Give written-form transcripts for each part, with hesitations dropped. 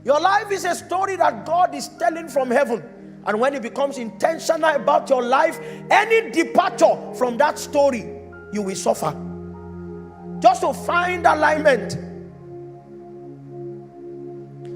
Your life is a story that God is telling from heaven. And when it becomes intentional about your life, any departure from that story, you will suffer. Just to find alignment.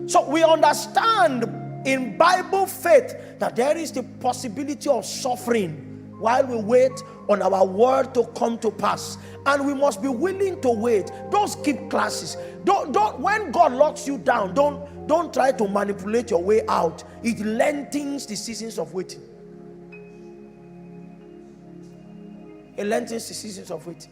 So we understand in Bible faith that there is the possibility of suffering while we wait on our word to come to pass. And we must be willing to wait. Don't skip classes. Don't when God locks you down, don't try to manipulate your way out. It lengthens the seasons of waiting. It lengthens the seasons of waiting.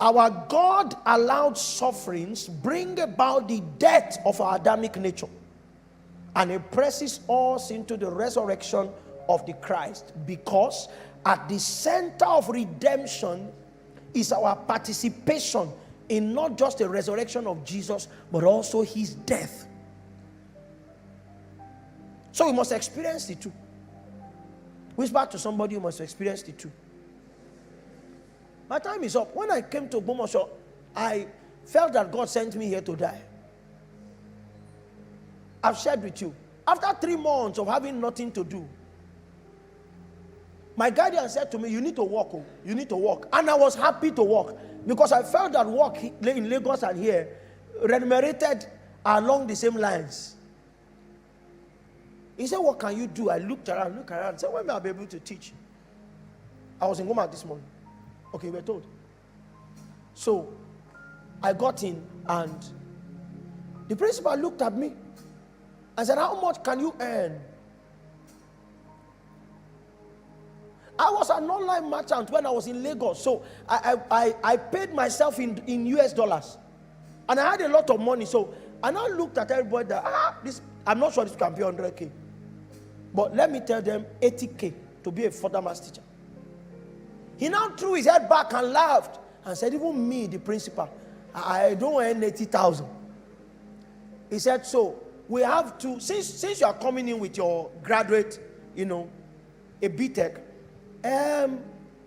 Our God allowed sufferings bring about the death of our Adamic nature, and it presses us into the resurrection of the Christ, because at the center of redemption is our participation in not just the resurrection of Jesus, but also his death. So we must experience the two. Whisper to somebody, you must experience the two. My time is up. When I came to Ogbomoso, I felt that God sent me here to die. I've shared with you. After 3 months of having nothing to do, my guardian said to me, you need to walk. Oh. You need to walk. And I was happy to walk, because I felt that walk in Lagos and here remunerated along the same lines. He said, what can you do? I looked around, and said, when will I be able to teach? I was in Goma this morning. Okay, we're told. So I got in, and the principal looked at me and said, how much can you earn? I was an online merchant when I was in Lagos, so I paid myself in US dollars, and I had a lot of money. So I now looked at everybody that I'm not sure this can be 100K, but let me tell them 80K to be a further maths teacher. He now threw his head back and laughed and said, even me, the principal, I don't earn 80,000. He said, so we have to, since you are coming in with your graduate, a BTech,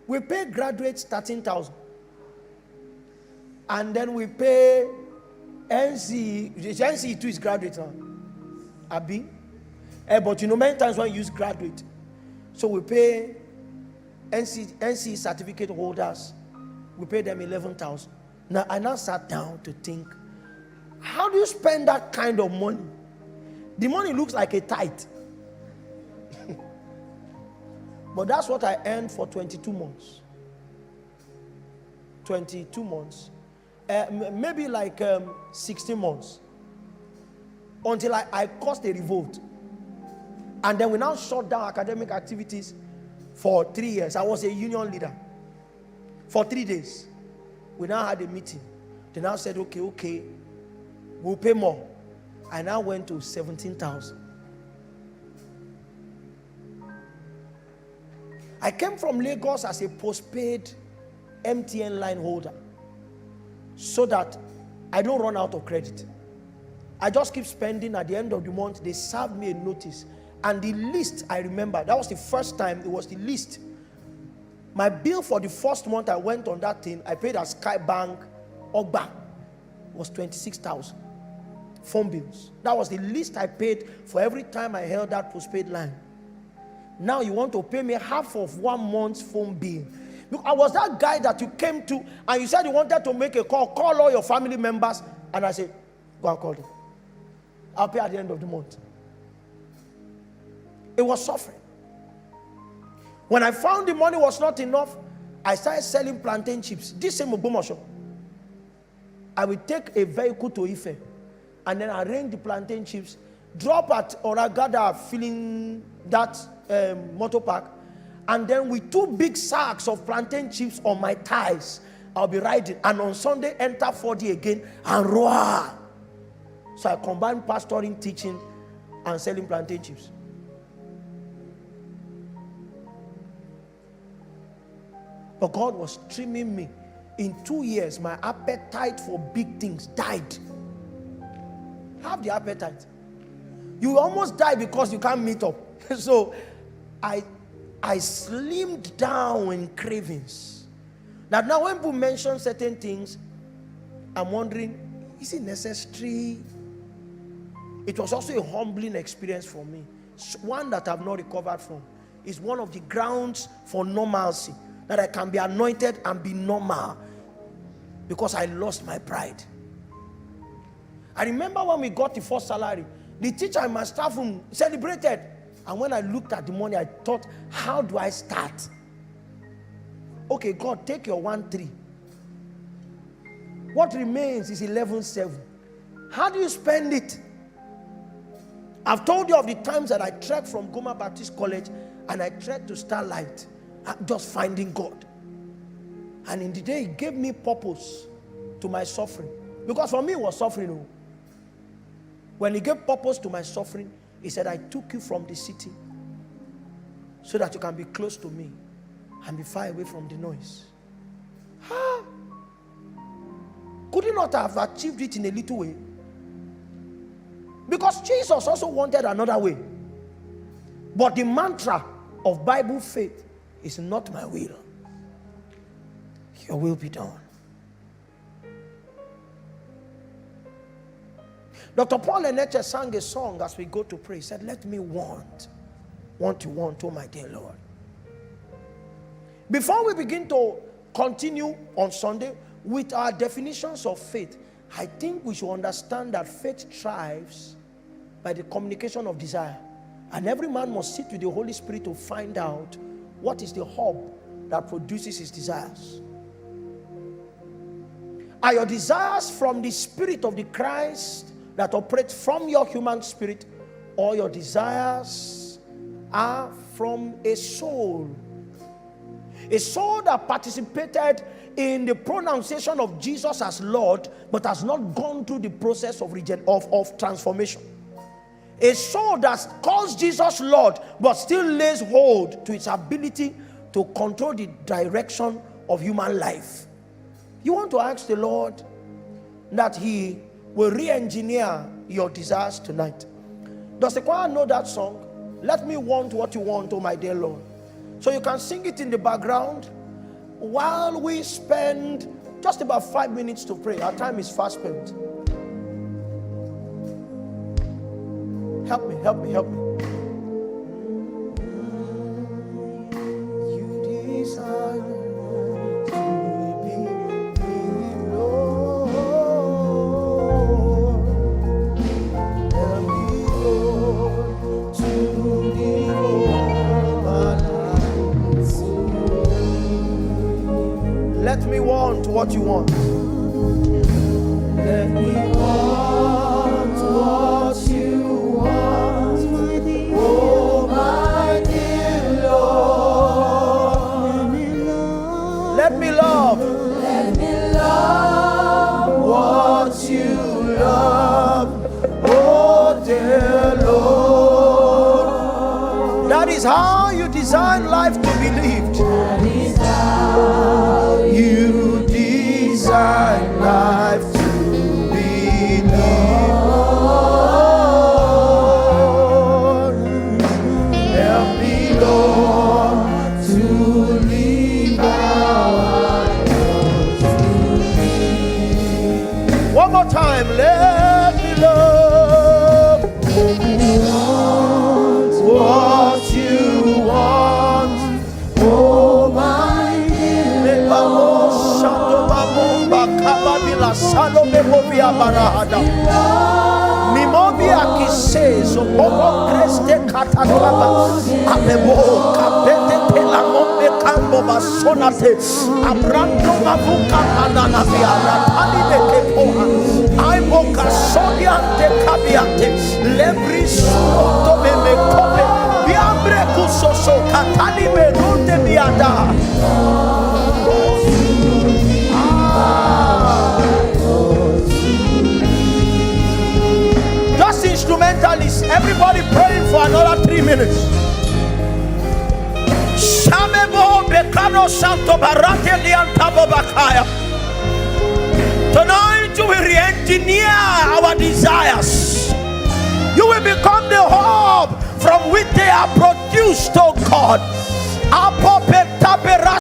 we pay graduates 13,000. And then we pay NCE 2 is graduate now. Abi? But many times when you use graduate, so we pay NC certificate holders, we pay them 11,000. Now I now sat down to think, how do you spend that kind of money? The money looks like a tithe. But that's what I earned for 22 months. 22 months. Maybe like 16 months. Until I caused a revolt. And then we now shut down academic activities for 3 years. I was a union leader. For 3 days. We now had a meeting. They now said, okay, we'll pay more. I now went to 17,000. I came from Lagos as a postpaid MTN line holder, so that I don't run out of credit. I just keep spending. At the end of the month, they served me a notice. And the list, I remember, that was the first time, it was the list. My bill for the first month I went on that thing, I paid at Skybank, Ogba, was 26,000. Phone bills. That was the least I paid for every time I held that postpaid line. Now you want to pay me half of 1 month's phone bill. I was that guy that you came to and you said you wanted to make a call all your family members, and I said, go and call them. I'll pay at the end of the month. It was suffering. When I found the money was not enough, I started selling plantain chips. This same Ogbomoso. I would take a vehicle to Ife and then arrange the plantain chips, drop at Oragada filling that motor park, and then with 2 big sacks of plantain chips on my thighs, I'll be riding, and on Sunday enter 4D again and roar. So I combined pastoring, teaching, and selling plantain chips. But God was trimming me. In 2 years, my appetite for big things died. Have the appetite. You almost die because you can't meet up. So I slimmed down in cravings. That now when people mention certain things, I'm wondering, is it necessary? It was also a humbling experience for me. One that I've not recovered from. Is one of the grounds for normalcy. That I can be anointed and be normal. Because I lost my pride. I remember when we got the first salary, the teacher and my staff room celebrated. And when I looked at the money, I thought, how do I start? Okay, God, take your 1-3. What remains is 11-7. How do you spend it? I've told you of the times that I trekked from Goma Baptist College and I trekked to Starlight, just finding God. And in the day, He gave me purpose to my suffering. Because for me, it was suffering. When He gave purpose to my suffering, He said, I took you from the city so that you can be close to me and be far away from the noise. Could you not have achieved it in a little way? Because Jesus also wanted another way. But the mantra of Bible faith is not my will. Your will be done. Dr. Paul Eneche sang a song as we go to pray. He said, let me want you want, oh my dear Lord. Before we begin to continue on Sunday with our definitions of faith, I think we should understand that faith thrives by the communication of desire. And every man must sit with the Holy Spirit to find out what is the hub that produces his desires. Are your desires from the spirit of the Christ that operates from your human spirit, or your desires are from a soul? A soul that participated in the pronunciation of Jesus as Lord, but has not gone through the process of transformation. A soul that calls Jesus Lord, but still lays hold to its ability to control the direction of human life. You want to ask the Lord that He will re-engineer your desires tonight. Does the choir know that song? Let me want what you want, oh my dear Lord. So you can sing it in the background while we spend just about 5 minutes to pray. Our time is fast spent. Help me, help me, help me. You desire to be Lord. Help me, Lord, to devote my life to you. Let me want what you want. Let me want what you want, oh my dear Lord. Let me love what you love, oh dear Lord. That is how you design life to be lived. That is how you design life to be lived. One more time, let me love what you want, oh my dear Just instrumentalists, everybody praying for another 3 minutes. Tonight you will re-engineer our desires. You will become the hub from which they are produced, oh God.